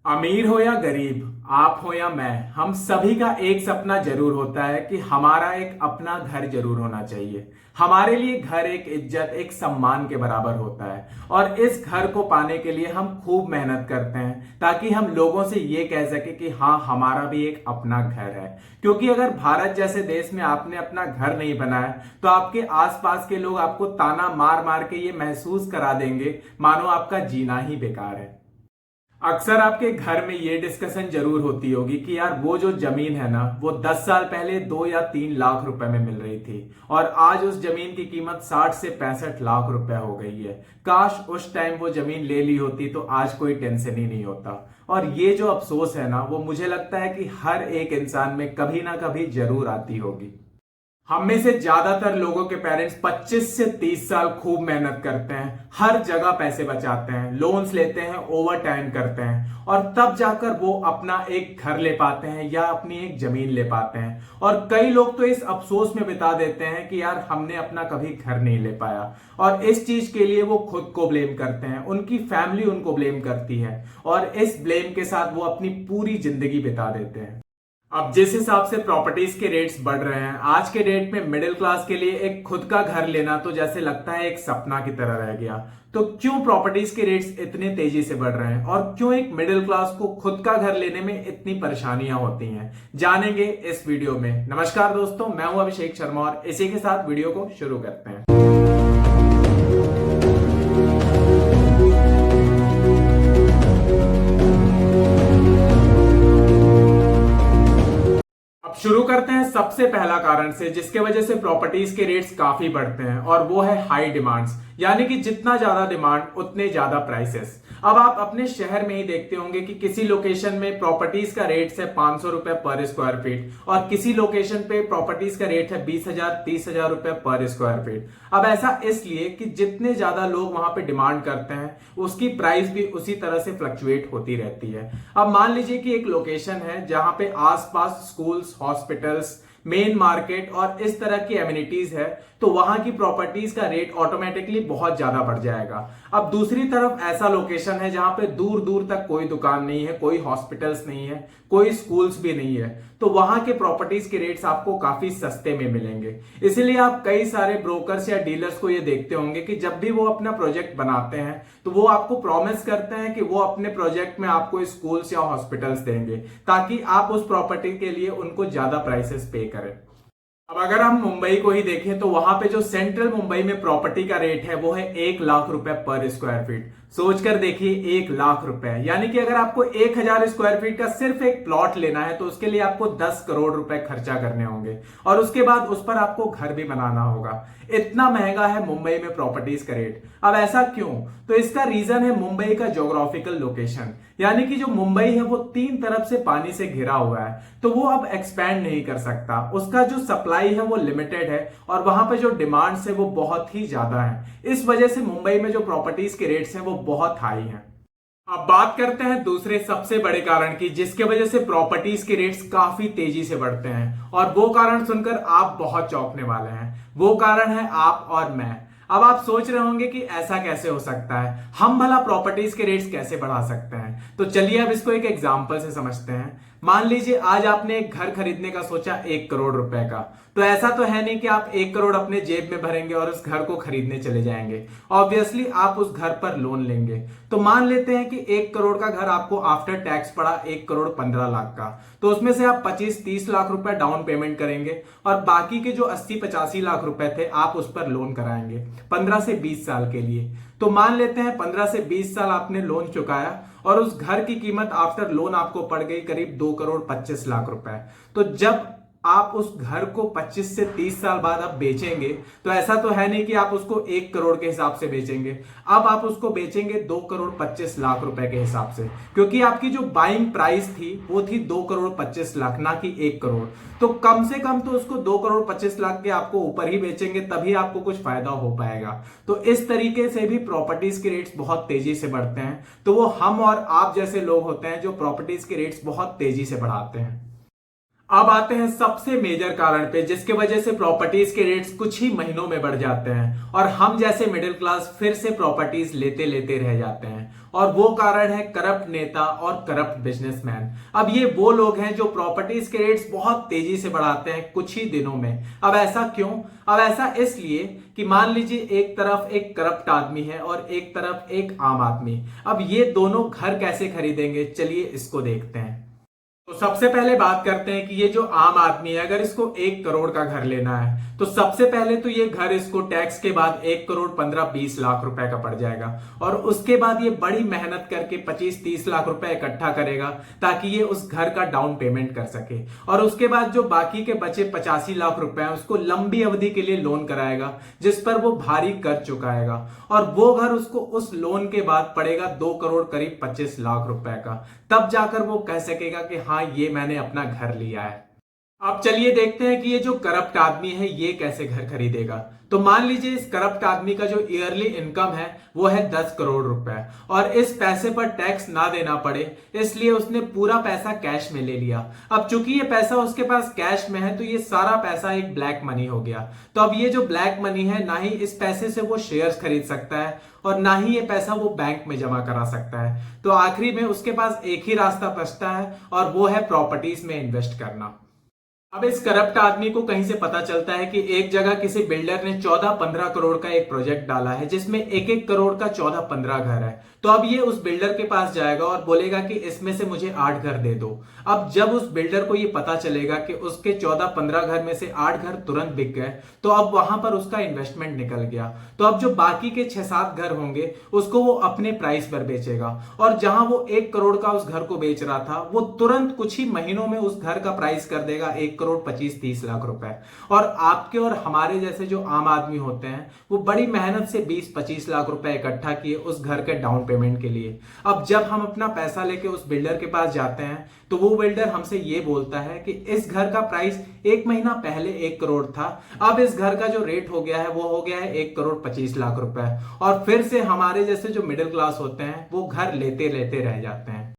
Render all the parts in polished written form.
अमीर हो या गरीब, आप हो या मैं, हम सभी का एक सपना जरूर होता है कि हमारा एक अपना घर जरूर होना चाहिए। हमारे लिए घर एक इज्जत, एक सम्मान के बराबर होता है और इस घर को पाने के लिए हम खूब मेहनत करते हैं ताकि हम लोगों से ये कह सके कि हाँ, हमारा भी एक अपना घर है। क्योंकि अगर भारत जैसे देश में आपने अपना घर नहीं बनाया तो आपके आसपास के लोग आपको ताना मार मार के ये महसूस करा देंगे मानो आपका जीना ही बेकार है। अक्सर आपके घर में ये डिस्कशन जरूर होती होगी कि यार वो जो जमीन है ना, वो 10 साल पहले 2 या 3 लाख रुपए में मिल रही थी और आज उस जमीन की कीमत 60 से 65 लाख रुपए हो गई है। काश उस टाइम वो जमीन ले ली होती तो आज कोई टेंशन ही नहीं होता। और ये जो अफसोस है ना, वो मुझे लगता है कि हर एक इंसान में कभी ना कभी जरूर आती होगी। हम में से ज्यादातर लोगों के पेरेंट्स 25 से 30 साल खूब मेहनत करते हैं, हर जगह पैसे बचाते हैं, लोन्स लेते हैं, ओवर टाइम करते हैं और तब जाकर वो अपना एक घर ले पाते हैं या अपनी एक जमीन ले पाते हैं। और कई लोग तो इस अफसोस में बिता देते हैं कि यार हमने अपना कभी घर नहीं ले पाया और इस चीज के लिए वो खुद को ब्लेम करते हैं, उनकी फैमिली उनको ब्लेम करती है और इस ब्लेम के साथ वो अपनी पूरी जिंदगी बिता देते हैं। अब जिस हिसाब से प्रॉपर्टीज के रेट्स बढ़ रहे हैं, आज के डेट में मिडिल क्लास के लिए एक खुद का घर लेना तो जैसे लगता है एक सपना की तरह रह गया। तो क्यों प्रॉपर्टीज के रेट्स इतने तेजी से बढ़ रहे हैं और क्यों एक मिडिल क्लास को खुद का घर लेने में इतनी परेशानियां होती हैं, जानेंगे इस वीडियो में। नमस्कार दोस्तों, मैं हूं अभिषेक शर्मा और इसी के साथ वीडियो को शुरू करते हैं। शुरू करते हैं सबसे पहला कारण से जिसके वजह से प्रॉपर्टीज के रेट्स काफी बढ़ते हैं और वो है हाई डिमांड्स। यानी कि जितना ज्यादा डिमांड उतने ज्यादा प्राइसेस। अब आप अपने शहर में ही देखते होंगे कि किसी लोकेशन में प्रॉपर्टीज का रेट है 500 रुपए पर स्क्वायर फीट और किसी लोकेशन पे प्रॉपर्टीज का रेट है 20,000 30,000 रुपए पर स्क्वायर फीट। अब ऐसा इसलिए कि जितने ज्यादा लोग वहां पे डिमांड करते हैं उसकी प्राइस भी उसी तरह से फ्लक्चुएट होती रहती है। अब मान लीजिए कि एक लोकेशन है जहां पे आसपास स्कूल्स, हॉस्पिटल्स, मेन मार्केट और इस तरह की एमिनिटीज है, तो वहां की प्रॉपर्टीज का रेट ऑटोमेटिकली बहुत ज्यादा बढ़ जाएगा। अब दूसरी तरफ ऐसा लोकेशन है जहां पे दूर दूर तक कोई दुकान नहीं है, कोई हॉस्पिटल्स नहीं है, कोई स्कूल्स भी नहीं है, तो वहां के प्रॉपर्टीज के रेट्स आपको काफी सस्ते में मिलेंगे। इसीलिए आप कई सारे ब्रोकर्स या डीलर्स को ये देखते होंगे कि जब भी वो अपना प्रोजेक्ट बनाते हैं तो वो आपको प्रॉमिस करते हैं कि वो अपने प्रोजेक्ट में आपको स्कूल्स या हॉस्पिटल्स देंगे ताकि आप उस प्रॉपर्टी के लिए उनको ज्यादा प्राइसेस पे करें। अब अगर हम मुंबई को ही देखें तो वहां पे जो सेंट्रल मुंबई में प्रॉपर्टी का रेट है वो है 1 लाख रुपए पर स्क्वायर फीट। सोचकर देखिए, 1 लाख रुपए, यानी कि अगर आपको 1,000 स्क्वायर फीट का सिर्फ एक प्लॉट लेना है तो उसके लिए आपको 10 करोड़ रुपए खर्चा करने होंगे और उसके बाद उस पर आपको घर भी बनाना होगा। इतना महंगा है मुंबई में प्रॉपर्टीज का रेट। अब ऐसा क्यों? तो इसका रीजन है मुंबई का ज्योग्राफिकल लोकेशन। यानी कि जो मुंबई है वो 3 तरफ से पानी से घिरा हुआ है, तो वो अब एक्सपैंड नहीं कर सकता। उसका जो सप्लाई है वो लिमिटेड है और वहां पे जो डिमांड्स है वो बहुत ही ज्यादा है। इस वजह से मुंबई में जो प्रॉपर्टीज के रेट्स हैं वो बहुत हाई हैं। अब बात करते हैं दूसरे सबसे बड़े कारण की जिसके वजह से प्रॉपर्टीज के रेट्स काफी तेजी से बढ़ते हैं और वो कारण सुनकर आप बहुत चौंकने वाले हैं। वो कारण है आप और मैं। अब आप सोच रहे होंगे कि ऐसा कैसे हो सकता है, हम भला प्रॉपर्टीज के रेट्स कैसे बढ़ा सकते हैं? तो चलिए अब इसको एक एग्जांपल से समझते हैं। मान लीजिए आज आपने एक घर खरीदने का सोचा 1 करोड़ रुपए का। तो ऐसा तो है नहीं कि आप 1 करोड़ अपने जेब में भरेंगे और उस घर को खरीदने चले जाएंगे। ऑब्वियसली आप उस घर पर लोन लेंगे। तो मान लेते हैं कि 1 करोड़ का घर आपको आफ्टर टैक्स पड़ा 1 करोड़ 15 लाख का। तो उसमें से आप 25-30 लाख रुपए डाउन पेमेंट करेंगे और बाकी के जो 80-85 लाख रुपए थे आप उस पर लोन कराएंगे 15 से 20 साल के लिए। तो मान लेते हैं 15 से 20 साल आपने लोन चुकाया और उस घर की कीमत आफ्टर लोन आपको पड़ गई करीब 2 करोड़ 25 लाख रुपए। तो जब आप उस घर को 25 से 30 साल बाद आप बेचेंगे तो ऐसा तो है नहीं कि आप उसको 1 करोड़ के हिसाब से बेचेंगे। अब आप उसको बेचेंगे 2 करोड़ 25 लाख रुपए के हिसाब से, क्योंकि आपकी जो बाइंग प्राइस थी वो थी 2 करोड़ 25 लाख, ना कि 1 करोड़। तो कम से कम तो उसको 2 करोड़ 25 लाख के आपको ऊपर ही बेचेंगे, तभी आपको कुछ फायदा हो पाएगा। तो इस तरीके से भी प्रॉपर्टीज के रेट्स बहुत तेजी से बढ़ते हैं। तो वो हम और आप जैसे लोग होते हैं जो प्रॉपर्टीज के रेट्स बहुत तेजी से बढ़ाते हैं। अब आते हैं सबसे मेजर कारण पे जिसके वजह से प्रॉपर्टीज के रेट्स कुछ ही महीनों में बढ़ जाते हैं और हम जैसे मिडिल क्लास फिर से प्रॉपर्टीज लेते लेते रह जाते हैं। और वो कारण है करप्ट नेता और करप्ट बिजनेसमैन। अब ये वो लोग हैं जो प्रॉपर्टीज के रेट्स बहुत तेजी से बढ़ाते हैं कुछ ही दिनों में। अब ऐसा क्यों? अब ऐसा इसलिए कि मान लीजिए एक तरफ एक करप्ट आदमी है और एक तरफ एक आम आदमी। अब ये दोनों घर कैसे खरीदेंगे, चलिए इसको देखते हैं। तो सबसे पहले बात करते हैं कि ये जो आम आदमी है अगर इसको 1 करोड़ का घर लेना है तो सबसे पहले तो ये घर इसको टैक्स के बाद 1 करोड़ 15-20 लाख रुपए का पड़ जाएगा। और उसके बाद ये बड़ी मेहनत करके 25-30 लाख रुपए इकट्ठा करेगा ताकि ये उस घर का डाउन पेमेंट कर सके। और उसके बाद जो बाकी के बचे 85 लाख रुपए हैं उसको लंबी अवधि के लिए लोन कराएगा जिस पर वो भारी कर्ज चुकाएगा। और वो घर उसको उस लोन के बाद पड़ेगा 2 करोड़ 25 लाख रुपए का। तब जाकर वो कह सकेगा कि हाँ ये मैंने अपना घर लिया है। अब चलिए देखते हैं कि ये जो करप्ट आदमी है ये कैसे घर खरीदेगा। तो मान लीजिए इस करप्ट आदमी का जो ईयरली इनकम है वो है 10 करोड़ रुपए और इस पैसे पर टैक्स ना देना पड़े इसलिए उसने पूरा पैसा कैश में ले लिया। अब चूंकि ये पैसा उसके पास कैश में है तो ये सारा पैसा एक ब्लैक मनी हो गया। तो अब ये जो ब्लैक मनी है ना ही इस पैसे से वो शेयर्स खरीद सकता है और ना ही ये पैसा वो बैंक में जमा करा सकता है। तो आखिरी में उसके पास एक ही रास्ता बचता है और वो है प्रॉपर्टीज में इन्वेस्ट करना। अब इस करप्ट आदमी को कहीं से पता चलता है कि एक जगह किसी बिल्डर ने 14-15 करोड़ का एक प्रोजेक्ट डाला है जिसमें 1-1 करोड़ का 14-15 घर है। तो अब ये उस बिल्डर के पास जाएगा और बोलेगा कि इसमें से मुझे 8 घर दे दो। अब जब उस बिल्डर को ये पता चलेगा कि उसके 14-15 घर में से 8 घर तुरंत बिक गए तो अब वहां पर उसका इन्वेस्टमेंट निकल गया। तो अब जो बाकी के 6-7 घर होंगे उसको वो अपने प्राइस पर बेचेगा और जहां वो 1 करोड़ का उस घर को बेच रहा था वो तुरंत कुछ ही महीनों में उस घर का प्राइस कर देगा 1 करोड़ 25-30 लाख रुपए। और आपके और हमारे जैसे जो आम आदमी होते हैं वो बड़ी मेहनत से 20-25 लाख रुपए इकट्ठा किए उस घर के डाउन पेमेंट के लिए। अब जब हम अपना पैसा लेके उस बिल्डर के पास जाते हैं तो वो बिल्डर हमसे ये बोलता है कि इस घर का प्राइस 1 महीना पहले 1 करोड़ था, अब इस घर का जो रेट हो गया है वो हो गया है 1 करोड़ 25 लाख रुपए। और फिर से हमारे जैसे जो मिडिल क्लास होते हैं वो घर लेते लेते रह जाते हैं।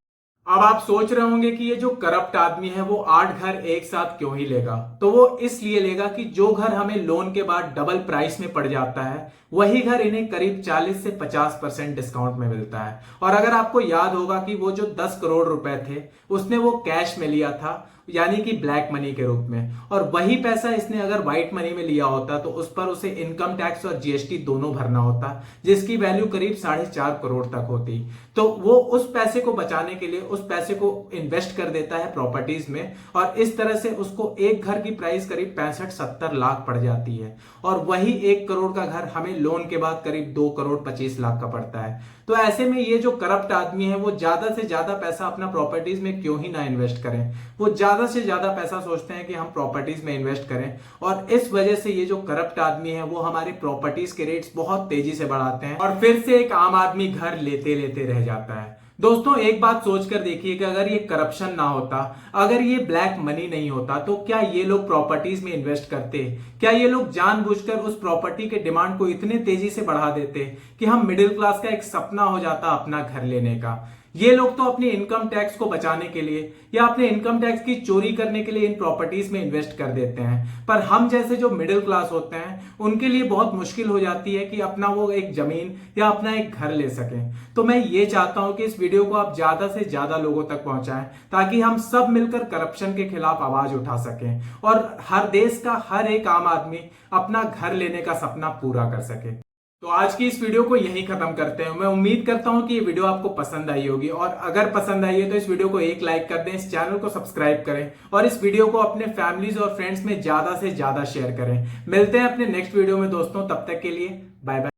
अब आप सोच रहे होंगे कि ये जो करप्ट आदमी है वो 8 घर एक साथ क्यों ही लेगा। तो वो इसलिए लेगा कि जो घर हमें लोन के बाद डबल प्राइस में पड़ जाता है वही घर इन्हें करीब 40 से 50% डिस्काउंट में मिलता है। और अगर आपको याद होगा कि वो जो 10 करोड़ रुपए थे उसने वो कैश में लिया था यानी कि ब्लैक मनी के रूप में, और वही पैसा इसने अगर व्हाइट मनी में लिया होता तो उस पर उसे इनकम टैक्स और जीएसटी दोनों भरना होता जिसकी वैल्यू करीब 4.5 करोड़ तक होती। तो वो उस पैसे को बचाने के लिए उस पैसे को इन्वेस्ट कर देता है प्रॉपर्टीज में और इस तरह से उसको एक घर की प्राइस करीब 65-70 लाख पड़ जाती है और वही 1 करोड़ का घर हमें लोन के बाद करीब 2 करोड़ 25 लाख का पड़ता है। तो ऐसे में ये जो करप्ट आदमी है वो ज्यादा से ज्यादा पैसा अपना प्रॉपर्टीज में क्यों ही ना इन्वेस्ट करें। वो ज्यादा से ज्यादा पैसा सोचते हैं कि हम प्रॉपर्टीज में इन्वेस्ट करें और इस वजह से ये जो करप्ट आदमी है वो हमारे प्रॉपर्टीज के रेट्स बहुत तेजी से बढ़ाते हैं और फिर से एक आम आदमी घर लेते लेते रह जाता है। दोस्तों एक बात सोचकर देखिए कि अगर ये करप्शन ना होता, अगर ये ब्लैक मनी नहीं होता तो क्या ये लोग प्रॉपर्टीज में इन्वेस्ट करते? क्या ये लोग जानबूझकर उस प्रॉपर्टी के डिमांड को इतने तेजी से बढ़ा देते कि हम मिडिल क्लास का एक सपना हो जाता अपना घर लेने का? ये लोग तो अपने इनकम टैक्स को बचाने के लिए या अपने इनकम टैक्स की चोरी करने के लिए इन प्रॉपर्टीज में इन्वेस्ट कर देते हैं, पर हम जैसे जो मिडिल क्लास होते हैं उनके लिए बहुत मुश्किल हो जाती है कि अपना वो एक जमीन या अपना एक घर ले सकें। तो मैं ये चाहता हूं कि इस वीडियो को आप ज्यादा से ज्यादा लोगों तक पहुंचाएं ताकि हम सब मिलकर करप्शन के खिलाफ आवाज उठा सकें और हर देश का हर एक आम आदमी अपना घर लेने का सपना पूरा कर सके। तो आज की इस वीडियो को यहीं खत्म करते हैं। मैं उम्मीद करता हूं कि ये वीडियो आपको पसंद आई होगी और अगर पसंद आई है तो इस वीडियो को एक लाइक कर दें, इस चैनल को सब्सक्राइब करें और इस वीडियो को अपने फैमिलीज और फ्रेंड्स में ज्यादा से ज्यादा शेयर करें। मिलते हैं अपने नेक्स्ट वीडियो में दोस्तों, तब तक के लिए बाय बाय।